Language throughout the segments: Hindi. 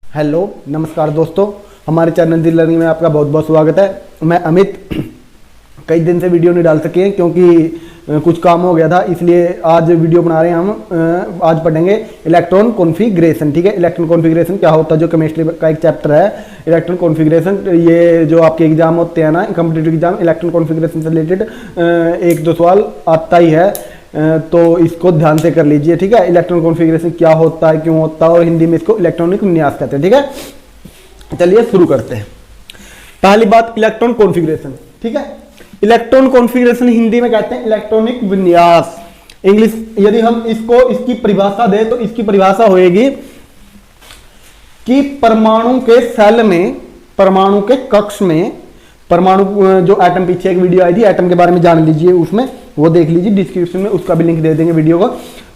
हेलो नमस्कार दोस्तों, हमारे चैनल दी लर्निंग में आपका बहुत बहुत स्वागत है। मैं अमित। कई दिन से वीडियो नहीं डाल सके क्योंकि कुछ काम हो गया था, इसलिए आज वीडियो बना रहे हैं हम। आज पढ़ेंगे इलेक्ट्रॉन कॉन्फ़िगरेशन। ठीक है, इलेक्ट्रॉन कॉन्फ़िगरेशन क्या होता है, जो केमिस्ट्री का एक चैप्टर है इलेक्ट्रॉन कॉन्फ़िगरेशन। ये जो आपके एग्जाम होते हैं ना, कॉम्पिटिटिव एग्जाम, इलेक्ट्रॉन कॉन्फ़िगरेशन से रिलेटेड एक दो सवाल आता ही है, तो इसको ध्यान से कर लीजिए। ठीक है, इलेक्ट्रॉन कॉन्फ़िगरेशन क्या होता है, क्यों होता है, और हिंदी में इसको इलेक्ट्रॉनिक विन्यास कहते हैं। ठीक है, चलिए शुरू करते हैं। पहली बात, इलेक्ट्रॉन कॉन्फ़िगरेशन। ठीक है, इलेक्ट्रॉन कॉन्फ़िगरेशन हिंदी में कहते हैं इलेक्ट्रॉनिक विन्यास। इंग्लिश यदि हम इसको इसकी परिभाषा दें तो इसकी परिभाषा होएगी कि परमाणु के सेल में, परमाणु के कक्ष में, परमाणु जो एटम, पीछे एक वीडियो आई थी एटम के बारे में, जान लीजिए, उसमें वो देख लीजिए, डिस्क्रिप्शन में उसका भी लिंक दे देंगे वीडियो का।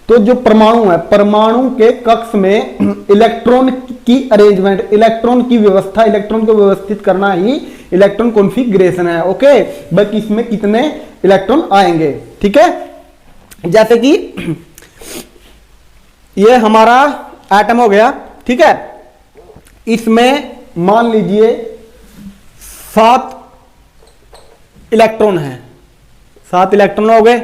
तो जो परमाणु है, परमाणु के कक्ष में इलेक्ट्रॉन की अरेंजमेंट, इलेक्ट्रॉन की व्यवस्था, इलेक्ट्रॉन को व्यवस्थित करना ही इलेक्ट्रॉन कॉन्फ़िगरेशन है। ओके, बल्कि इसमें कितने इलेक्ट्रॉन आएंगे। ठीक है, जैसे कि ये हमारा एटम हो गया। ठीक है, इसमें मान लीजिए 7 इलेक्ट्रॉन है, 7 इलेक्ट्रॉन हो गए।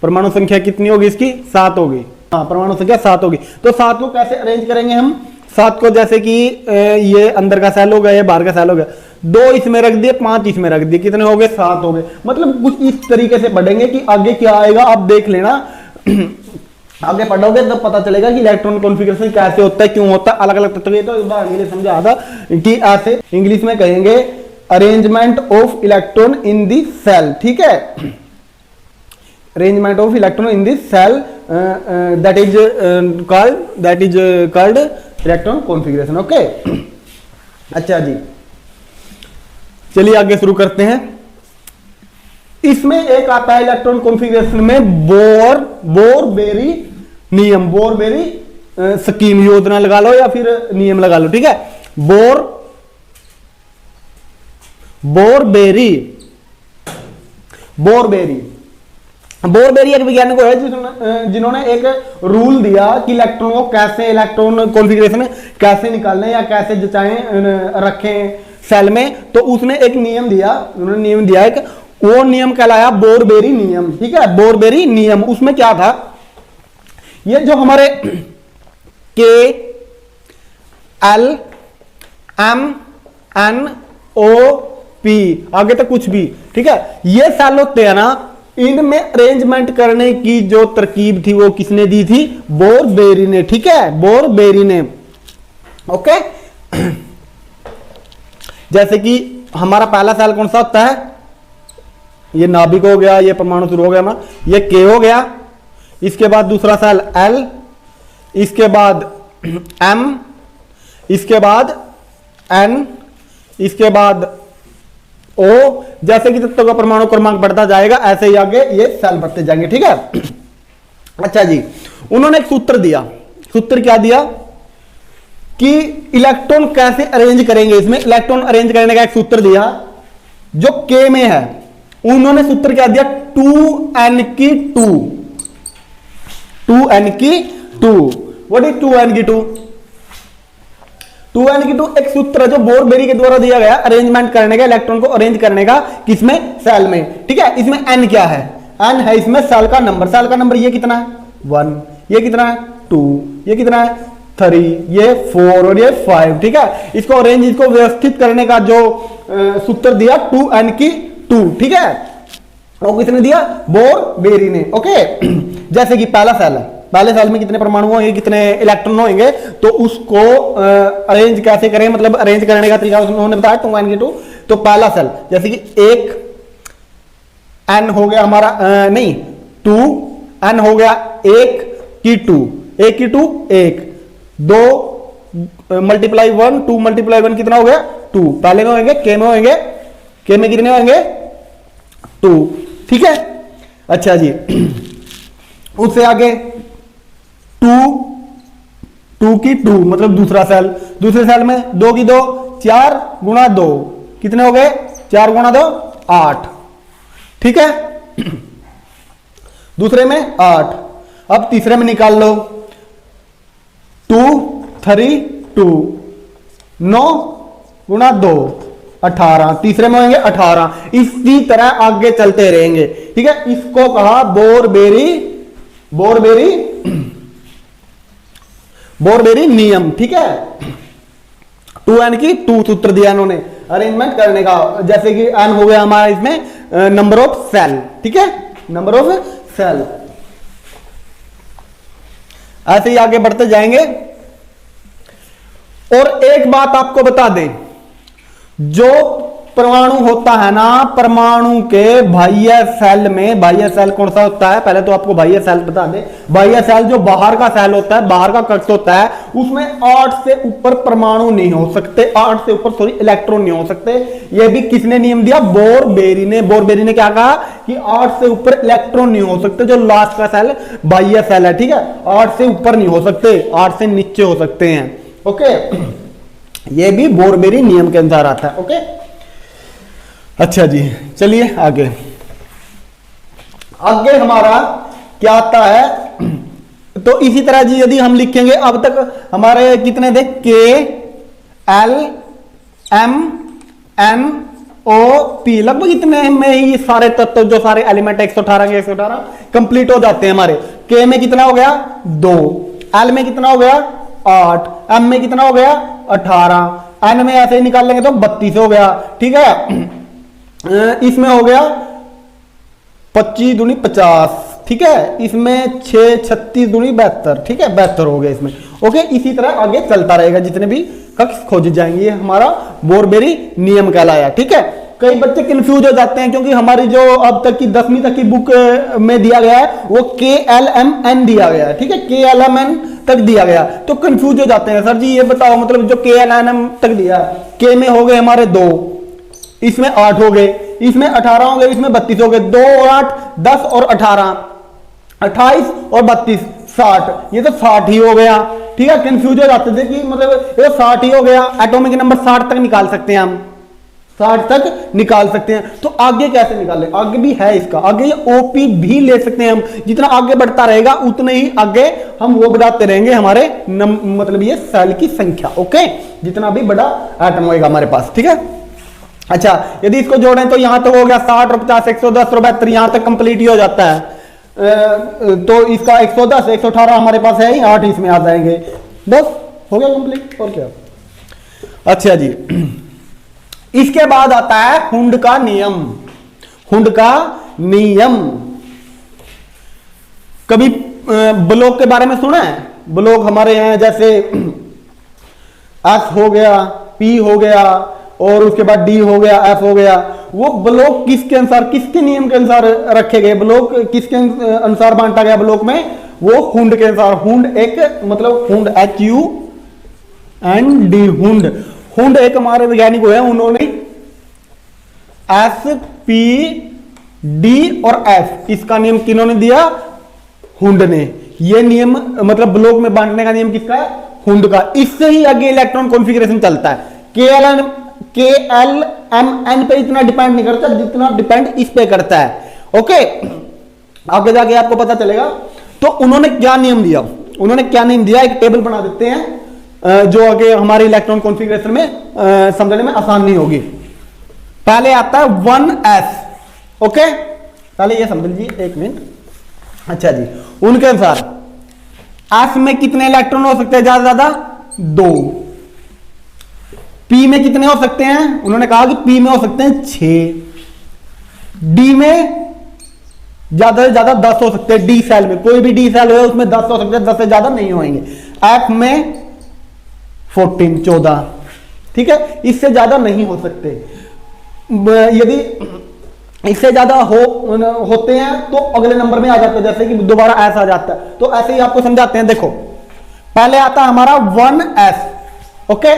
परमाणु संख्या कितनी होगी इसकी? 7 होगी। हाँ, परमाणु संख्या 7 होगी। तो 7 को कैसे अरेंज करेंगे हम? 7 को जैसे कि ये अंदर का सेल हो गया, ये बाहर का सेल हो गया, 2 इसमें रख दिए, 5 इसमें रख दिए, कितने हो गए? 7 हो गए। मतलब कुछ इस तरीके से पढ़ेंगे कि आगे क्या आएगा आप देख लेना। आगे पढ़ोगे तो पता चलेगा कि इलेक्ट्रॉन कॉन्फ़िगरेशन कैसे होता है, क्यों होता है, अलग अलग तत्व। तो उदाहरण के लिए समझा था कि ऐसे इंग्लिश में कहेंगे arrangement of electron in the cell. ठीक है, arrangement of electron in the cell, that is called electron configuration. Okay, अच्छा जी, चलिए आगे शुरू करते हैं। इसमें एक आता है इलेक्ट्रॉन कॉन्फ़िगरेशन में बोर-बेरी नियम, बोर-बेरी स्कीम, योजना लगा लो या फिर नियम लगा लो। ठीक है, बोर-बेरी एक वैज्ञानिक है जिन्होंने एक रूल दिया कि इलेक्ट्रॉन को कैसे, इलेक्ट्रॉन कॉन्फ़िगरेशन कैसे निकालने या कैसे जचाएं, रखें सेल में। तो उसने एक नियम दिया, उन्होंने नियम दिया एक, वो नियम कहलाया बोर-बेरी नियम। ठीक है, बोर-बेरी नियम। उसमें क्या था, ये जो हमारे K L M N O P आगे तक कुछ भी, ठीक है, ये सेल होते हैं ना, इनमें अरेंजमेंट करने की जो तरकीब थी वो किसने दी थी? बोर-बेरी ने। ठीक है, बोर-बेरी ने। ओके, जैसे कि हमारा पहला सेल कौन सा होता है? ये नाभिक हो गया, ये परमाणु शुरू हो गया ना, ये के हो गया। इसके बाद दूसरा सेल एल, इसके बाद एम, इसके बाद एन, इसके बाद ओ। जैसे कि तत्वों का परमाणु क्रमांक बढ़ता जाएगा ऐसे ही आगे ये सेल बढ़ते जाएंगे। ठीक है, अच्छा जी, उन्होंने एक सूत्र दिया। सूत्र क्या दिया कि इलेक्ट्रॉन कैसे अरेंज करेंगे। इसमें इलेक्ट्रॉन अरेंज करने का एक सूत्र दिया जो के में है। उन्होंने सूत्र क्या दिया? 2n की 2, 2n की 2। व्हाट इज 2n की 2? 2n की 2 एक सूत्र है जो बोर-बेरी के द्वारा दिया गया अरेंजमेंट करने का, इलेक्ट्रॉन को अरेंज करने का। किसमें? सेल में। ठीक है, इसमें n क्या है? n है इसमें सेल का नंबर। सेल का नंबर ये कितना है? 1। ये कितना है? 2। ये कितना है? 3। ये 4 और ये 5। ठीक है, इसको अरेंज, इसको व्यवस्थित करने का जो सूत्र दिया 2n की 2। ठीक है, वो किसने दिया? बोर-बेरी ने। ओके, जैसे कि पहला सेल है, पहले सेल में कितने परमाणु होंगे, कितने इलेक्ट्रॉन होंगे, तो उसको अरेंज कैसे करें, मतलब अरेंज करने का तरीका उन्होंने बताया 2n की 2। तो पहला सेल जैसे कि एक n हो गया हमारा, नहीं 2n हो गया 1 की 2, 1 की 2 1, 2 मल्टीप्लाई 1, 2 मल्टीप्लाई 1 कितना हो गया? 2। पहले में होंगे के में होंगे, के में कितने होंगे? 2। ठीक है, अच्छा जी, उससे आगे 2 की 2 मतलब दूसरा सेल, दूसरे सेल में 2 की 2, 4 गुणा 2 कितने हो गए? 4 गुणा 2 8। ठीक है, दूसरे में 8। अब तीसरे में निकाल लो 2 3 2, 9 गुणा 2 18, तीसरे में होंगे 18। इसी तरह आगे चलते रहेंगे, ठीक है। इसको कहा बोरबेरी नियम, ठीक है। 2n की 2 सूत्र दिया इन्होंने अरेंजमेंट करने का, जैसे कि n हो गया हमारा इसमें नंबर ऑफ सेल, ठीक है, नंबर ऑफ सेल। ऐसे ही आगे बढ़ते जाएंगे। और एक बात आपको बता दें, जो परमाणु होता है ना, परमाणु के बाह्य सेल में, बाह्य सेल कौन सा होता है, पहले तो आपको बाह्य सेल बता दें। बाह्य सेल जो बाहर का सेल होता है, बाहर का कक्ष होता है, उसमें 8 से ऊपर परमाणु नहीं हो सकते, 8 से ऊपर सॉरी इलेक्ट्रॉन नहीं हो सकते। यह भी किसने नियम दिया? बोरबेरी ने। बोरबेरी ने क्या कहा कि 8 से ऊपर इलेक्ट्रॉन नहीं हो सकते। जो लास्ट का सेल बाह्य सेल है, ठीक है, 8 से ऊपर नहीं हो सकते, 8 से नीचे हो सकते हैं। ओके, ये भी बोरबेरी नियम के अनुसार आता है। ओके, अच्छा जी, चलिए आगे हमारा क्या आता है। तो इसी तरह जी यदि हम लिखेंगे, अब तक हमारे कितने थे? KL MN OP, लगभग इतने में ही सारे तत्व, जो सारे एलिमेंट 118 के 118 कंप्लीट हो जाते हैं हमारे। K में कितना हो गया? 2, L में कितना हो गया? 8, M में कितना हो गया? 18, N में ऐसे ही निकाल लेंगे तो 32 हो गया, ठीक है। इसमें हो गया 25 दूनी 50, ठीक है। इसमें 6 36 दूनी 72, ठीक है, 72 हो गया इसमें। ओके, इसी तरह आगे चलता रहेगा, जितने भी कक्ष खोजे जाएंगे। ये हमारा बोरबेरी नियम कहलाया, ठीक है। कई बच्चे कंफ्यूज हो जाते हैं, क्योंकि हमारी जो अब तक की 10वीं तक की बुक में दिया गया है वो KLMN दिया गया है, ठीक है, KLMN तक दिया गया, तो कंफ्यूज हो जाते हैं। सर जी ये बताओ, मतलब जो KLMN तक दिया, K में हो गए हमारे 2, इसमें 8 हो गए, इसमें 18 हो गए, इसमें 32 हो गए, 2 और 8 10 और 18 28 और 32 60, ये तो 60 ही हो गया, ठीक है। कंफ्यूज हो जाते थे कि मतलब ये 60 ही हो गया, एटॉमिक नंबर 60 तक निकाल सकते हैं हम, 60 तक निकाल सकते हैं। तो आगे कैसे निकालें? आगे भी है इसका, आगे ये OP भी ले सकते हैं हम। जितना आगे बढ़ता रहेगा उतने ही आगे हम वो बढ़ाते रहेंगे हमारे मतलब ये सेल की संख्या। ओके, जितना भी बड़ा एटम होगा हमारे पास, ठीक है। अच्छा, यदि इसको जोड़ें तो यहां तो हो गया 60 और 50 110 और 72, यहां तक कंप्लीट ही हो जाता है। तो इसका 110 118 हमारे पास है ही, 8 इसमें आ जाएंगे, बस हो गया कंप्लीट, और क्या। अच्छा जी, इसके बाद आता है हुंड का नियम। हुंड का नियम, कभी ब्लॉक के बारे में सुना है? ब्लॉक हमारे यहाँ जैसे S हो गया, P हो गया, और उसके बाद D हो गया, F हो गया। वो ब्लॉक किसके अनुसार, किसके नियम के अनुसार रखे गए? ब्लॉक किसके अनुसार बांटा गया ब्लॉक में? वो हुंड के अनुसार। हुंड एक मतलब हुंड HUND, हुंड। हुंड एक हमारे वैज्ञानिक हुए, उन्होंने S P D और F, इसका नियम किन्होंने दिया? हुंड ने। ये नियम मतलब ब्लॉक में बांटने का नियम किसका है? हुंड का। इससे ही आगे इलेक्ट्रॉन कॉन्फ़िगरेशन चलता है। KLMN पे इतना डिपेंड नहीं करता जितना डिपेंड इस पे करता है। ओके, आगे जाके आपको पता चलेगा। तो उन्होंने क्या नियम दिया? उन्होंने क्या नियम दिया, एक टेबल बना देते हैं जो आगे हमारे इलेक्ट्रॉन कॉन्फ़िगरेशन में समझने में आसान नहीं होगी। पहले आता है 1s। ओके, पहले ये समझ लीजिए, एक मिनट। अच्छा जी, उनके अनुसार s में कितने इलेक्ट्रॉन हो सकते हैं? ज्यादा ज्यादा 2। P में कितने हो सकते हैं? उन्होंने कहा कि P में हो सकते हैं 6। D में ज्यादा से ज्यादा 10 हो सकते हैं। D सेल में, कोई भी D सेल हो उसमें 10 हो सकते हैं, 10 से ज्यादा नहीं होंगे। F में 14, ठीक है, इससे ज्यादा नहीं हो सकते। यदि इससे ज्यादा होते हैं तो अगले नंबर में आ जाते हैं, जैसे कि दोबारा S आ जाता है। तो ऐसे ही आपको समझाते हैं। देखो, पहले आता है हमारा 1s, ओके,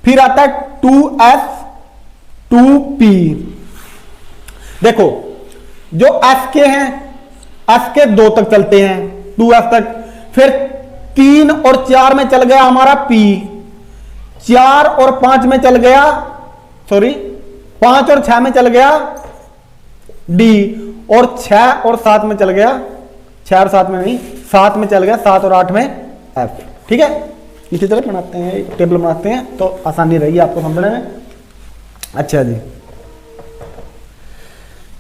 फिर आता है 2s 2p। देखो, जो s के हैं, s के 2 तक चलते हैं, 2s तक। फिर 3 और 4 में चल गया हमारा p, 4 और 5 में चल गया, सॉरी 5 और 6 में चल गया d, और 6 और 7 में चल गया, 6 और 7 में नहीं, 7 में चल गया, 7 और 8 में f, ठीक है। इसी तरह बनाते हैं, टेबल बनाते हैं तो आसानी रहेगी आपको समझने में। अच्छा जी,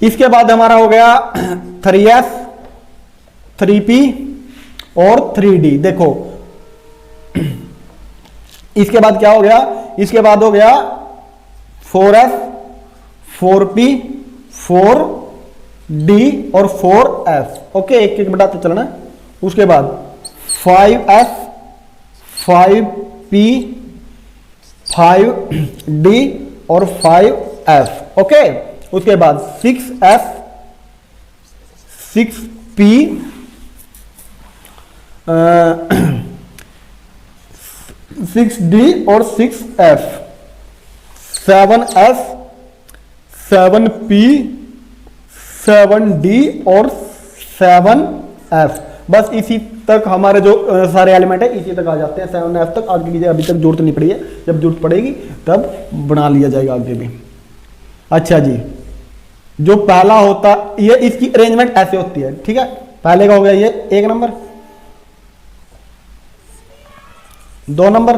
इसके बाद हमारा हो गया 3s 3p और 3d। देखो इसके बाद क्या हो गया, इसके बाद हो गया 4s 4p 4d और 4f। ओके, एक एक बताते चलना। उसके बाद 5s 5p 5d और 5f। ओके, उसके बाद 6s 6p 6d और 6f 7s 7p 7d और 7f। बस इसी तक हमारे जो सारे एलिमेंट है इसी तक आ जाते हैं, 7f तक। आगे की अभी तक जरूरत नहीं पड़ी है, जब जरूरत पड़ेगी तब बना लिया जाएगा आगे भी। अच्छा जी, जो पहला होता ये इसकी अरेंजमेंट ऐसे होती है, ठीक है। पहले का हो गया ये 1 नंबर, 2 नंबर,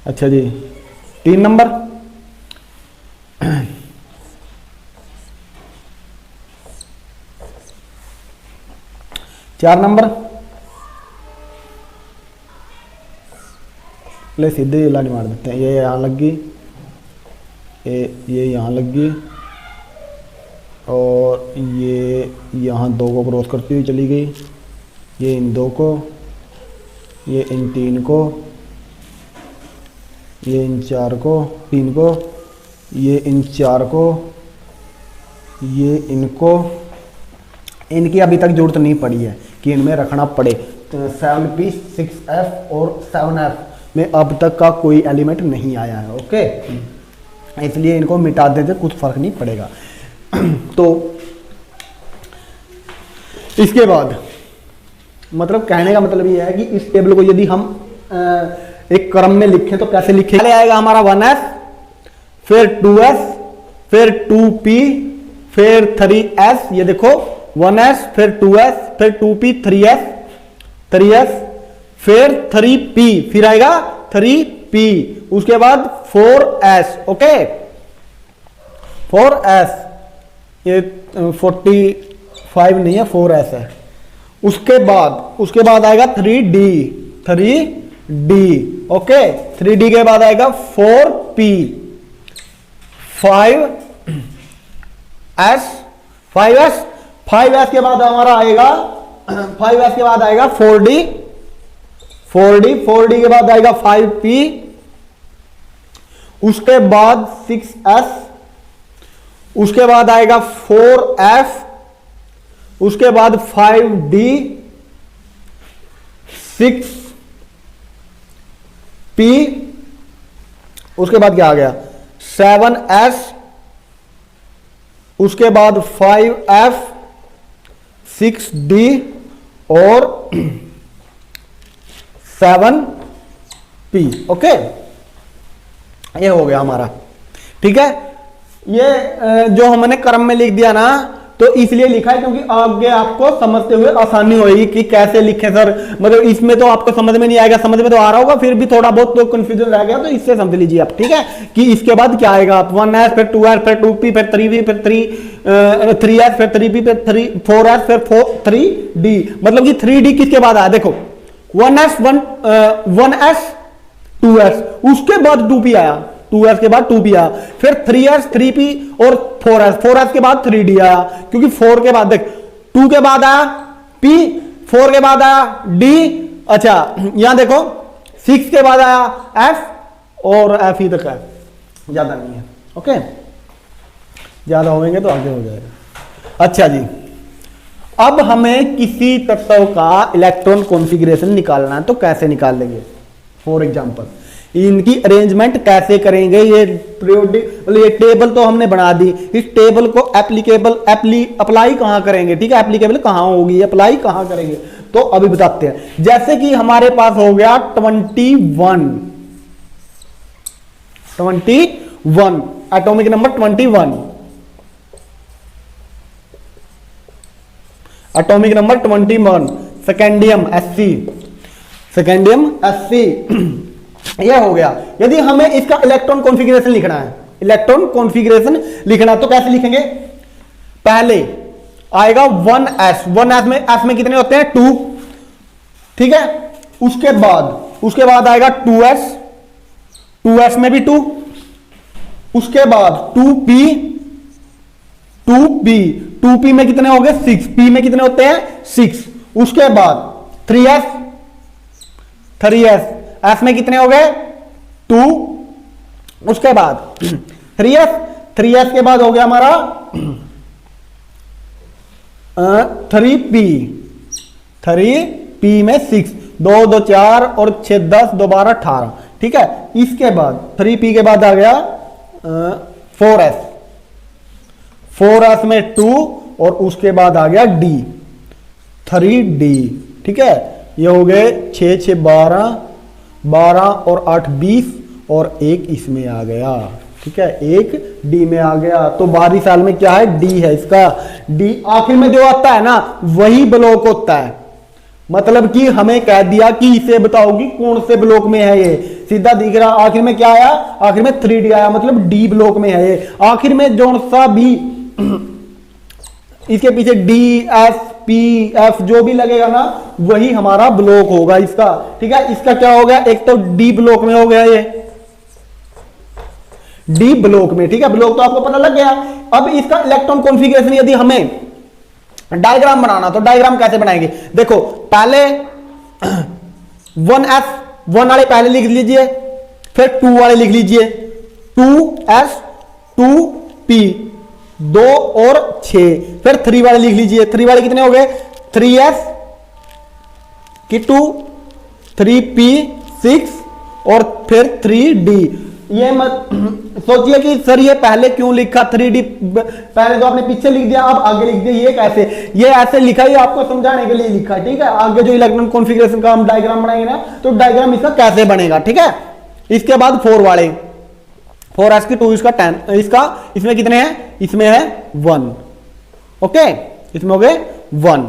अच्छा जी 3 नंबर, 4 नंबर, ले सीधे लाइन मार देते हैं। ये यहाँ लग गई, ये यहाँ लग गई और ये यहाँ 2 को क्रॉस करती हुई चली गई। ये इन 2 को, ये इन 3 को, ये इन 4 को 3 को, ये इन 4 को, ये इनको। इनकी अभी तक जरूरत नहीं पड़ी है कि इनमें रखना पड़े। 7p 6f और 7f में अब तक का कोई एलिमेंट नहीं आया है। ओके, इसलिए इनको मिटा देते, कुछ फर्क नहीं पड़ेगा। तो इसके बाद मतलब कहने का मतलब ये है कि इस टेबल को यदि हम एक क्रम में लिखें तो कैसे लिखें। पहले आएगा हमारा 1s, फिर 2s, फिर 2p, फिर 3s। ये देखो 1s, फिर 2s, फिर 2p, 3s, फिर 3p, फिर आएगा 3p, उसके बाद 4s। ओके, 4s, ये 45 नहीं है, 4s है। उसके बाद आएगा 3d। ओके, 3d के बाद आएगा 4p, 5s के बाद हमारा आएगा 5s के बाद आएगा 4d के बाद आएगा 5p, उसके बाद 6s, उसके बाद आएगा 4f, उसके बाद 5d, 6p, उसके बाद क्या आ गया 7s, उसके बाद 5f, 6d और 7p। ओके, ये हो गया हमारा, ठीक है। ये जो हमने क्रम में लिख दिया ना, तो इसलिए लिखा है क्योंकि आगे आपको समझते हुए आसानी होगी कि कैसे लिखें सर। मतलब इसमें तो आपको समझ में नहीं आएगा, समझ में तो आ रहा होगा, फिर भी थोड़ा बहुत तो कंफ्यूजन रह गया, तो इससे समझ लीजिए आप, ठीक है। कि इसके बाद क्या आएगा, आप 1s, फिर 2s, फिर 2p, फिर 3p, फिर 3s, फिर 3p, फिर 4s, फिर 3d। मतलब कि 3d किसके बाद आया, देखो 1s 2s, उसके बाद 2p आया, 2s के बाद 2p आया, फिर 3s 3p और 4s के बाद 3d आया। क्योंकि 4 के बाद देख 2 के बाद आया p, 4 के बाद आया d। अच्छा, यहां देखो 6 के बाद आया f और f ही तक है, ज्यादा नहीं है। ओके, ज्यादा होंगे तो आगे हो जाएगा। अच्छा जी, अब हमें किसी तत्व का इलेक्ट्रॉन कॉन्फ़िगरेशन निकालना है, तो कैसे निकाल लेंगे। फॉर एग्जांपल इनकी अरेंजमेंट कैसे करेंगे, ये टेबल तो हमने बना दी, इस टेबल को अप्लाई कहां करेंगे, ठीक है। एप्लीकेबल कहां होगी, अप्लाई कहां करेंगे, तो अभी बताते हैं। जैसे कि हमारे पास हो गया 21 atomic number 21, atomic number 21, सेकेंडियम Sc, सेकेंडियम Sc। यह हो गया। यदि हमें इसका इलेक्ट्रॉन कॉन्फ़िगरेशन लिखना है, इलेक्ट्रॉन कॉन्फ़िगरेशन लिखना, तो कैसे लिखेंगे? पहले आएगा 1s, 1s में s में कितने होते हैं? 2, ठीक है। उसके बाद आएगा 2s, 2s में भी 2, उसके बाद 2p, 2p, 2p में कितने हो गए? 6, p में कितने होते हैं? 6। उसके बाद 3s, 3s, s में कितने हो गए? 2। उसके बाद 3s, 3s के बाद हो गया हमारा 3p, 3p में 6, 2 2 4 और 6 10, 2 12 18, ठीक है। इसके बाद 3p के बाद आ गया 4s, 4s में 2 और उसके बाद आ गया d, 3d, ठीक है। ये हो गए 6 6 12, 12 और 8 20 और एक इसमें आ गया, ठीक है, एक डी में आ गया। तो 12 साल में क्या है? डी है इसका। डी आखिर में जो आता है ना वही ब्लॉक होता है। मतलब कि हमें कह दिया कि इसे बताओ कि कौन से ब्लॉक में है ये, सीधा दिख रहा। आखिर में क्या आया? आखिर में 3D आया, मतलब डी ब्लॉक में है ये। आखिर में जो सा भी इसके पीछे डी एस पी एफ जो भी लगेगा ना वही हमारा ब्लॉक होगा इसका, ठीक है। इसका क्या हो गया? एक तो डी ब्लॉक में हो गया ये, डी ब्लॉक में, ठीक है। ब्लॉक तो आपको पता लग गया। अब इसका इलेक्ट्रॉन कॉन्फ़िगरेशन यदि हमें डायग्राम बनाना, तो डायग्राम कैसे बनाएंगे? देखो पहले 1s, 1 वाले पहले लिख लीजिए, फिर 2 वाले लिख लीजिए, 2s, 2p, 2 और 6, फिर 3 वाले लिख लीजिए। 3 वाले कितने हो गए? 3s की 2, 3p 6 और फिर 3d। ये मत सोचिए कि सर ये पहले क्यों लिखा 3D, पहले तो आपने पीछे लिख दिया, अब आगे लिख दिया। ये कैसे? ये ऐसे लिखा ही आपको समझाने के लिए लिखा, ठीक है। आगे जो इलेक्ट्रॉन कॉन्फ़िगरेशन का हम डायग्राम बनाएंगे ना, तो डायग्राम इसका कैसे बनेगा, ठीक है। इसके बाद 4 वाले, 4s की 2, इसका 10, इसका इसमें कितने हैं? इसमें है 1, ओके, इसमें हो गए 1।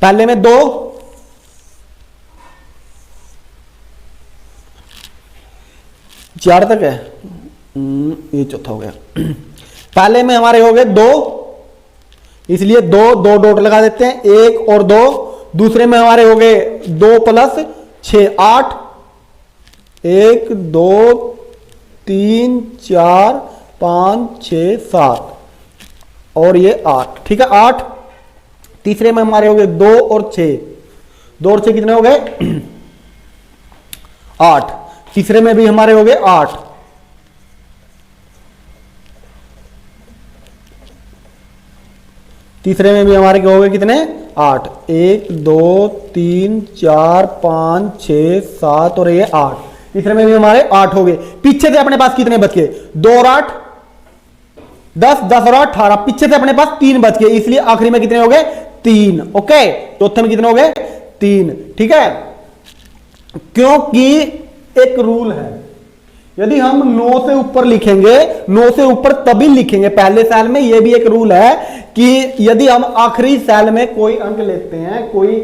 पहले में 2, 4 तक है, ये चौथा हो गया। पहले में हमारे हो गए 2, इसलिए 2 2 डॉट लगा देते हैं, 1 और 2। दूसरे में हमारे हो गए 2 + 6 8, 1 2 3 4 5 6 7 और ये 8, ठीक है, 8। तीसरे में हमारे हो गए 2 और 6, 2 और 6 कितने हो गए? 8। तीसरे में भी हमारे हो गए 8। तीसरे में भी हमारे क्या हो गए? कितने? 8, 1 2 3 4 5 6 7 और ये 8। तीसरे में भी हमारे 8 हो गए। पीछे से अपने पास कितने बच गए? 2 और 8 10, 10 और 8 18। पीछे से अपने पास 3 बच गए, इसलिए आखिरी में कितने हो गए? 3, ओके। चौथे में कितने हो गए? 3, ठीक है। क्योंकि एक रूल है, यदि हम 9 से ऊपर लिखेंगे, 9 से ऊपर तभी लिखेंगे पहले सेल में। यह भी एक रूल है कि यदि हम आखिरी सेल में कोई अंक लेते हैं, कोई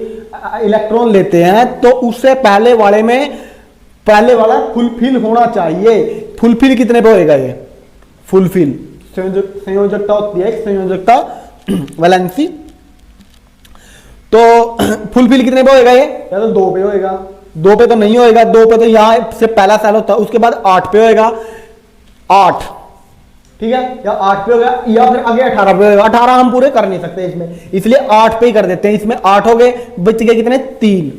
इलेक्ट्रॉन लेते हैं, तो उससे पहले वाले में पहले वाला फुलफिल होना चाहिए। फुलफिल कितने पे होएगा? ये फुलफिल संयोजकता होती है, संयोजकता वैलेंसी। तो फुलफिल कितने पे होएगा? ये या तो 2 पे होएगा, 2 पे तो नहीं होएगा, 2 पे तो यहां से पहला सेल होता है, उसके बाद 8 पे होएगा, 8, ठीक है, या 8 पे होगा, या फिर आगे 18 पे होगा। 18 हम पूरे कर नहीं सकते इसमें, इसलिए 8 पे ही कर देते हैं। इसमें 8 हो गए, बच गए कितने? 3,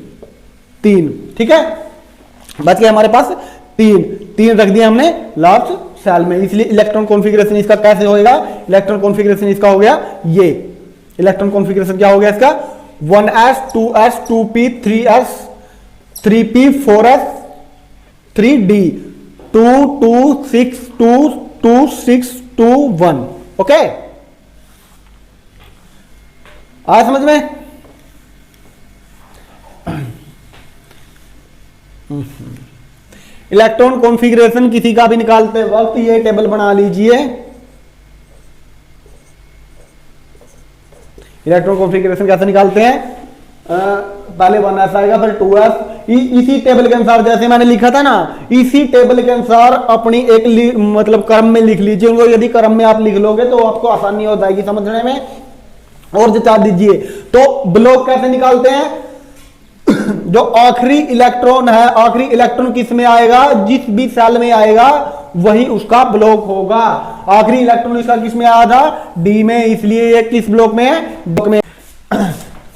ठीक है, बच गए हमारे पास 3 रख दिए हमने लास्ट सेल में। इसलिए इलेक्ट्रॉन कॉन्फ़िगरेशन इसका कैसे होएगा? इलेक्ट्रॉन कॉन्फ़िगरेशन इसका हो गया ये। इलेक्ट्रॉन कॉन्फ़िगरेशन क्या हो गया इसका? 1s 2s 2p 3s 3p 4s 3d 2 2 6 2 2 6 2 1, okay. आया समझ में? इलेक्ट्रॉन कॉन्फ़िगरेशन किसी का भी निकालते वक्त ये टेबल बना लीजिए, इलेक्ट्रॉन कॉन्फ़िगरेशन कैसे निकालते हैं? पहले 1s आएगा फिर 2s, इसी टेबल के अनुसार जैसे मैंने लिखा था ना, इसी टेबल के अनुसार अपनी एक मतलब क्रम में लिख लीजिए उनको। यदि क्रम में आप लिख लोगे तो आपको आसानी हो जाएगी समझने में। और जचा दीजिए। तो ब्लॉक कैसे निकालते हैं? जो आखिरी इलेक्ट्रॉन है, आखिरी इलेक्ट्रॉन किस में आएगा? जिस भी सेल में आएगा वही उसका ब्लॉक होगा। आखिरी इलेक्ट्रॉन इसका किस में आया था? डी में, इसलिए ये किस ब्लॉक में है? ब्लॉक में।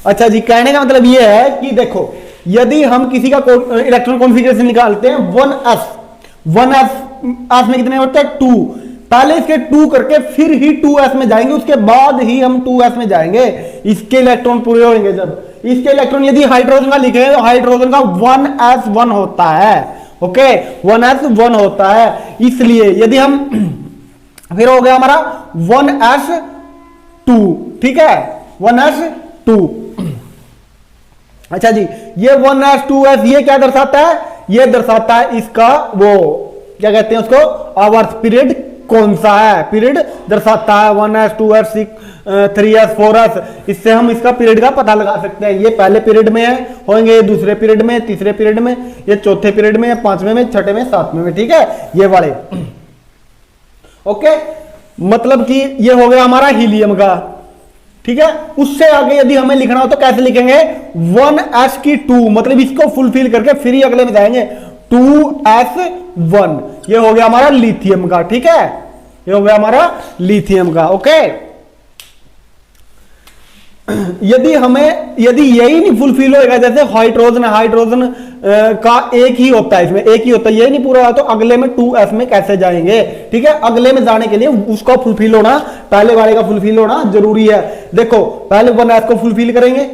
अच्छा जी, कहने का मतलब ये है कि देखो, यदि हम किसी का इलेक्ट्रॉन कॉन्फ़िगरेशन निकालते हैं 1s में कितने होते हैं? 2। पहले इसके 2 करके फिर ही 2s में जाएंगे, उसके बाद ही हम 2s में जाएंगे। इसके इलेक्ट्रॉन पूरे होंगे जब। इसके इलेक्ट्रॉन यदि हाइड्रोजन का लिखे तो हाइड्रोजन का 1s1 होता है। ओके, 1s1 होता है। इसलिए यदि हम फिर हो गया हमारा 1s2, ठीक है, 1s2। अच्छा जी, ये 1s 2s ये क्या दर्शाता है? ये दर्शाता है इसका वो क्या कहते हैं उसको, आवर्त पीरियड कौन सा है, पीरियड दर्शाता है 1s 2s 3s 4s। इससे हम इसका पीरियड का पता लगा सकते हैं। ये पहले पीरियड में है होंगे, दूसरे पीरियड में, तीसरे पीरियड में, ये चौथे पीरियड में, पांचवें में, छठे में, सातवें में, ठीक है, ये वाले। ओके, मतलब कि ये हो गया हमारा हीलियम का, ठीक है। उससे आगे यदि हमें लिखना हो तो कैसे लिखेंगे? 1s की 2, मतलब इसको फुलफिल करके फिर ही अगले में जाएंगे 2s1। ये हो गया हमारा लिथियम का, ठीक है, ये हो गया हमारा लिथियम का। ओके, यदि यही नहीं फुलफिल होगा, जैसे हाइड्रोजन है, हाइड्रोजन का एक ही होता है, इसमें एक ही होता है, यही नहीं पूरा, तो अगले में 2s में कैसे जाएंगे? ठीक है, अगले में जाने के लिए उसका फुलफिल होना, पहले वाले का फुलफिल होना जरूरी है। देखो, पहले 1s को फुलफिल करेंगे,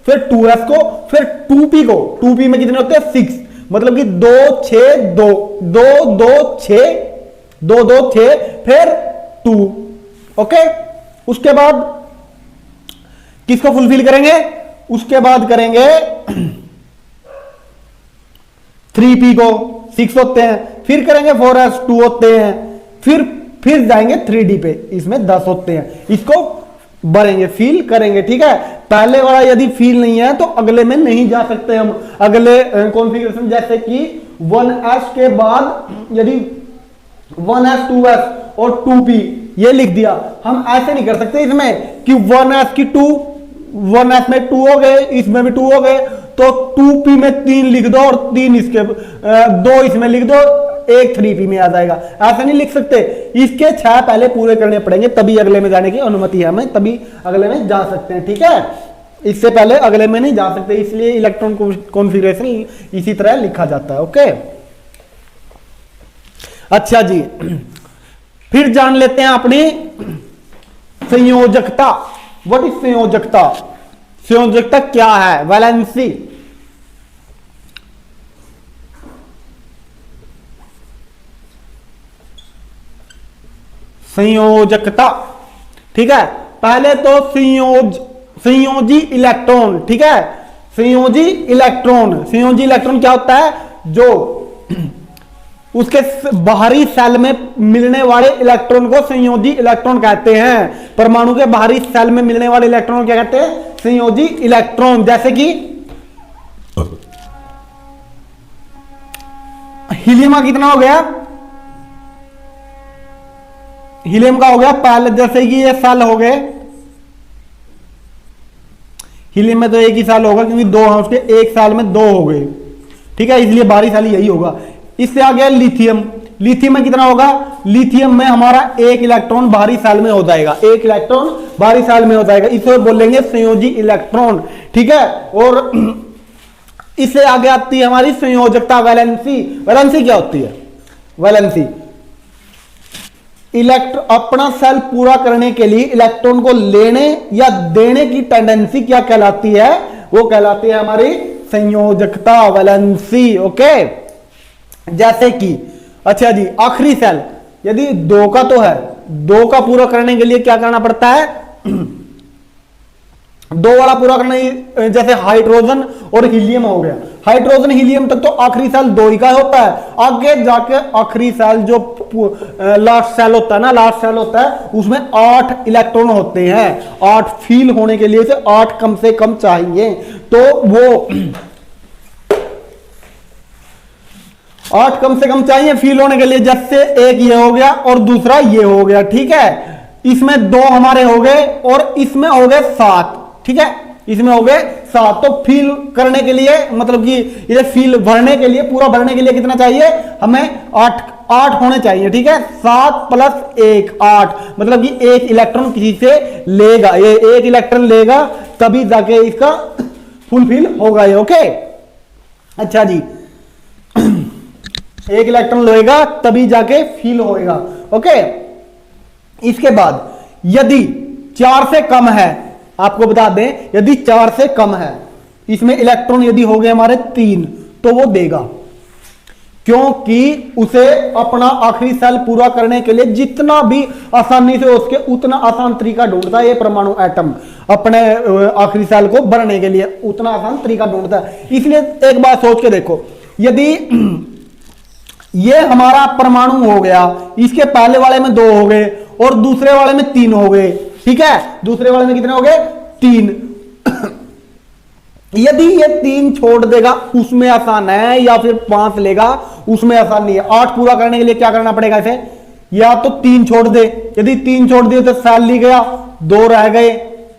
फिर 2s को, फिर 2p को। 2p में कितने होते हैं? 6, मतलब कि 2 6 2 2 2 6 2 2 6 फिर 2। ओके, उसके बाद किसको फुलफिल करेंगे? उसके बाद करेंगे 3p को, 6 होते हैं, फिर करेंगे 4s 2 होते हैं, फिर जाएंगे 3d पे, इसमें 10 होते हैं, इसको भरेंगे, फील करेंगे। ठीक है, पहले वाला यदि फील नहीं है तो अगले में नहीं जा सकते हम। अगले कॉन्फ़िगरेशन जैसे कि 1s के बाद यदि 1s 2s और 2p ये लिख दिया, हम ऐसे नहीं कर सकते इसमें कि 1s की 2, 1s में 2 हो गए, इसमें भी 2 हो गए, तो 2p में 3 लिख दो और 3 इसके 2 इसमें लिख दो, एक 3p में आ जाएगा। ऐसा नहीं लिख सकते, इसके 6 पहले पूरे करने पड़ेंगे, तभी अगले में जाने की अनुमति है हमें, तभी अगले में जा सकते हैं। ठीक है, इससे पहले अगले में नहीं जा सकते, इसलिए इलेक्ट्रॉन कॉन्फ़िगरेशन इसी तरह लिखा जाता है। ओके, अच्छा जी, फिर जान लेते हैं अपनी संयोजकता। What is संयोजकता? संयोजकता क्या है? वैलेंसी। संयोजकता, ठीक है, पहले तो संयोजी इलेक्ट्रॉन। ठीक है, संयोजी इलेक्ट्रॉन क्या होता है? जो उसके बाहरी सेल में मिलने वाले इलेक्ट्रॉन को संयोजी इलेक्ट्रॉन कहते हैं। परमाणु के बाहरी सेल में मिलने वाले इलेक्ट्रॉन को क्या कहते हैं? संयोजी इलेक्ट्रॉन। जैसे कि हीलियम का कितना हो गया? हीलियम का हो गया पहले, जैसे कि ये सेल हो गए, हीलियम में तो एक ही सेल होगा क्योंकि 2 उसके एक सेल में 2 हो गए। ठीक है, इसलिए बाहरी सेल यही होगा। इससे आ गया लिथियम। लिथियम में कितना होगा? लिथियम में हमारा एक इलेक्ट्रॉन बाहरी सेल में हो जाएगा, एक इलेक्ट्रॉन बाहरी सेल में हो जाएगा, इसे बोलेंगे संयोजी इलेक्ट्रॉन। ठीक है, और इससे आगे आती है हमारी संयोजकता, वैलेंसी। वैलेंसी क्या होती है? वैलेंसी अपना सेल पूरा करने के लिए इलेक्ट्रॉन को लेने या देने की टेंडेंसी क्या कहलाती है? वो कहलाती है हमारी संयोजकता, वैलेंसी। ओके, जैसे कि अच्छा जी, आखिरी सेल यदि 2 का तो है, 2 का पूरा करने के लिए क्या करना पड़ता है? दो वाला पूरा करना ही, जैसे हाइड्रोजन और हीलियम हो गया, हाइड्रोजन हीलियम तक तो आखिरी सेल दो ही का होता है, आगे जाके आखिरी सेल जो लास्ट सेल होता है ना, लास्ट सेल होता है उसमें 8 इलेक्ट्रॉन होते हैं, 8 फील होने के लिए से 8 कम से कम चाहिए, तो वो 8 कम से कम चाहिए फील होने के लिए। जैसे एक ये हो गया और दूसरा ये हो गया, ठीक है, इसमें 2 हमारे हो गए और इसमें हो गए 7, ठीक है, इसमें हो गए 7, तो फील करने के लिए मतलब कि ये फील भरने के लिए, पूरा भरने के लिए कितना चाहिए हमें, 8 होने चाहिए, ठीक है, 7 + 1 8, मतलब कि एक इलेक्ट्रॉन किसी से लेगा, ये एक इलेक्ट्रॉन लेगा तभी जाके इसका फुलफिल होगा ये, ओके। अच्छा जी, एक इलेक्ट्रॉन लेगा तभी जाके फील होएगा, ओके। इसके बाद यदि 4 से कम है, आपको बता दें, यदि 4 से कम है, इसमें इलेक्ट्रॉन यदि हो गए हमारे 3, तो वो देगा, क्योंकि उसे अपना आखिरी सेल पूरा करने के लिए जितना भी आसानी से हो सके उतना आसान तरीका ढूंढता है ये परमाणु एटम, अपने आखिरी सेल को भरने के लिए उतना आसान तरीका ढूंढता है। इसलिए एक बात सोच के देखो, यदि ये हमारा परमाणु हो गया, इसके पहले वाले में 2 हो गए और दूसरे वाले में 3 हो गए, ठीक है, दूसरे वाले में कितने हो गए 3, यदि ये 3 छोड़ देगा उसमें आसान है, या फिर 5 लेगा उसमें आसान नहीं है। 8 पूरा करने के लिए क्या करना पड़ेगा इसे, या तो 3 छोड़ दे, यदि 3 छोड़ दिए तो सेल ली गया, 2 रह गए,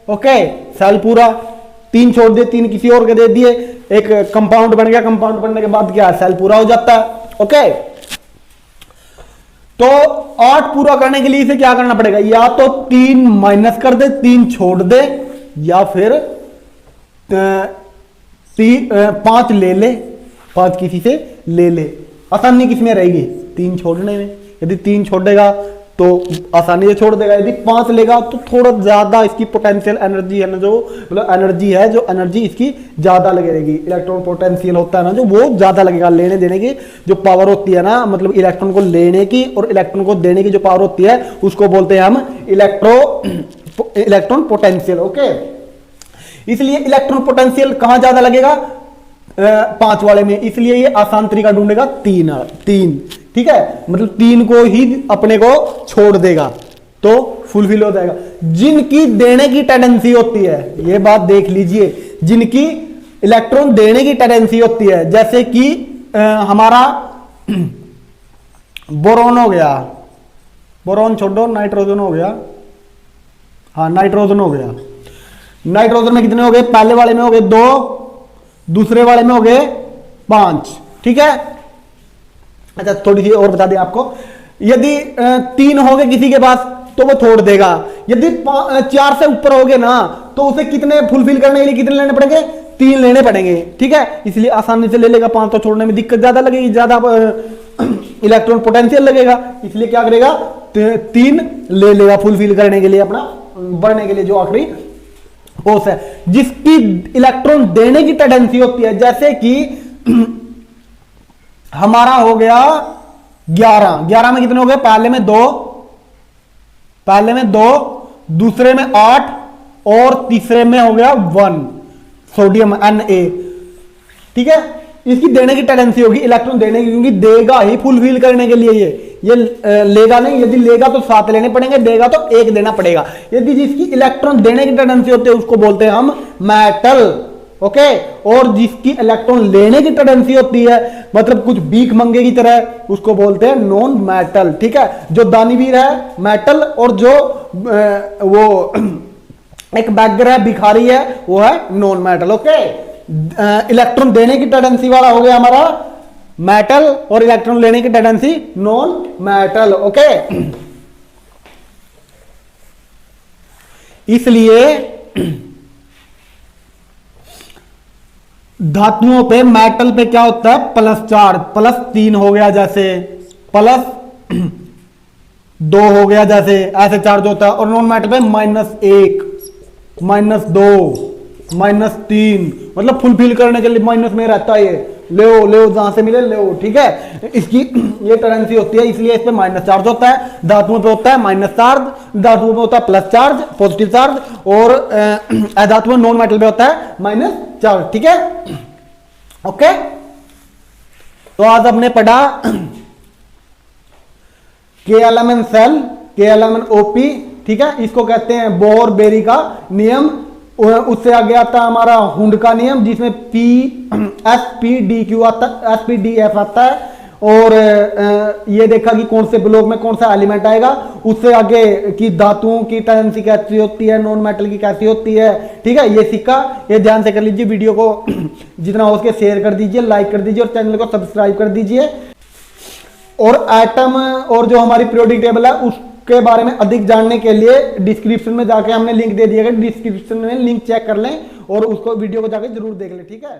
ओके, सेल पूरा, 3 छोड़ दिए, 3 किसी और के दे दिए, एक कंपाउंड बन गया, कंपाउंड बनने के बाद क्या सेल पूरा हो जाता है, ओके। तो 8 पूरा करने के लिए इसे क्या करना पड़ेगा, या तो 3 माइनस कर दे, 3 छोड़ दे, या फिर 5 ले ले, 5 किसी से ले ले, आसानी किसमें रहेगी 3 छोड़ने में, यदि 3 छोड़ेगा तो आसानी से छोड़ देगा, यदि 5 लेगा तो थोड़ा ज्यादा इसकी पोटेंशियल एनर्जी है ना, जो मतलब एनर्जी है, जो एनर्जी इसकी ज्यादा लगेगी, इलेक्ट्रॉन पोटेंशियल होता है ना जो, वो ज्यादा लगेगा, लेने देने की जो पावर होती है ना, मतलब इलेक्ट्रॉन को लेने की और इलेक्ट्रॉन को देने की जो पावर होती है उसको बोलते हैं हम इलेक्ट्रॉन पोटेंशियल, ओके। इसलिए इलेक्ट्रॉन पोटेंशियल कहां ज्यादा लगेगा, 5 वाले में, इसलिए ये आसान तरीका ढूंढेगा 3, ठीक है, मतलब 3 को ही अपने को छोड़ देगा तो फुलफिल हो जाएगा। जिनकी देने की टेंडेंसी होती है, ये बात देख लीजिए, जिनकी इलेक्ट्रॉन देने की टेंडेंसी होती है, जैसे कि हमारा बोरॉन हो गया, बोरॉन छोड़ो, नाइट्रोजन हो गया, हाँ नाइट्रोजन हो गया, नाइट्रोजन में कितने हो गए, पहले वाले में हो गए 2, दूसरे वाले में हो गए 5, ठीक है। अच्छा थोड़ी सी और बता दें आपको, यदि 3 हो गए किसी के पास तो वो छोड़ देगा, यदि 4 से ऊपर हो गए ना तो उसे कितने फुलफिल करने के लिए कितने लेने पड़ेंगे, 3 लेने पड़ेंगे, ठीक है, इसलिए आसानी से ले लेगा। 5 तो छोड़ने में दिक्कत ज्यादा लगेगी, ज्यादा इलेक्ट्रॉन पोटेंशियल लगेगा, इसलिए क्या करेगा 3 ले लेगा फुलफिल करने के लिए, अपना बढ़ने के लिए जो आखिरी फोर्स है। जिसकी इलेक्ट्रॉन देने की टेंडेंसी होती है, जैसे कि हमारा हो गया 11 में कितने हो गए, पहले में 2, दूसरे में 8 और तीसरे में हो गया 1 सोडियम Na, ठीक है। इसकी देने की टेंडेंसी होगी इलेक्ट्रॉन देने की, क्योंकि देगा ही फुलफिल करने के लिए, ये लेगा नहीं, यदि लेगा तो 7 लेने पड़ेंगे, देगा तो 1 देना पड़ेगा। यदि जिसकी इलेक्ट्रॉन देने की टेंडेंसी होती है उसको बोलते हैं हम मेटल, ओके। और जिसकी इलेक्ट्रॉन लेने की टेंडेंसी होती है, मतलब कुछ भीख मंगे की तरह, उसको बोलते हैं नॉन मेटल, ठीक है। जो दानवीर है मेटल, और जो वो एक बैगर है, भिखारी है, वो है नॉन मेटल, ओके। इलेक्ट्रॉन देने की टेंडेंसी वाला हो गया हमारा मेटल, और इलेक्ट्रॉन लेने की टेंडेंसी नॉन मेटल, ओके। इसलिए धातुओं पे, मेटल पे क्या होता है प्लस चार्ज, +3 हो गया, जैसे +2 हो गया, जैसे ऐसे चार्ज होता है। और नॉन मेटल पे -1, -2, -3, मतलब फुलफिल करने के लिए माइनस में रहता है ये, ले जहां से मिले ले, ठीक है। इसकी ये करेंसी होती है, इसलिए इस पे माइनस चार्ज होता है। धातुओं पे होता है माइनस चार्ज, धातुओं पे होता है प्लस चार्ज, पॉजिटिव चार्ज, और अधातुओं नॉन मेटल पे होता है माइनस चार्ज, ठीक है। ओके, तो आज हमने पढ़ा KLMN सेल, KLMN OP, ठीक है। इसको कहते हैं बोर बेरी का नियम। उससे आगे आता है हमारा हुंड का नियम, जिसमें SPDQ आता है, SPDF आता है, और ये देखा कि कौन से ब्लॉक में कौन सा एलिमेंट आएगा। उससे आगे की धातुओं की टेंडेंसी कैसी होती है, नॉन मेटल की कैसी होती है, ठीक है। ये सीखा, ये ध्यान से कर लीजिए। वीडियो को जितना हो सके शेयर कर दीजिए, लाइक कर दीजिए, और चैनल को सब्सक्राइब कर दीजिए। और एटम और जो हमारी पीरियोडिक टेबल है उसके बारे में अधिक जानने के लिए डिस्क्रिप्शन में जाके हमने लिंक दे दिया है, डिस्क्रिप्शन में लिंक चेक कर लें और उसको वीडियो को जाके जरूर देख लें, ठीक है।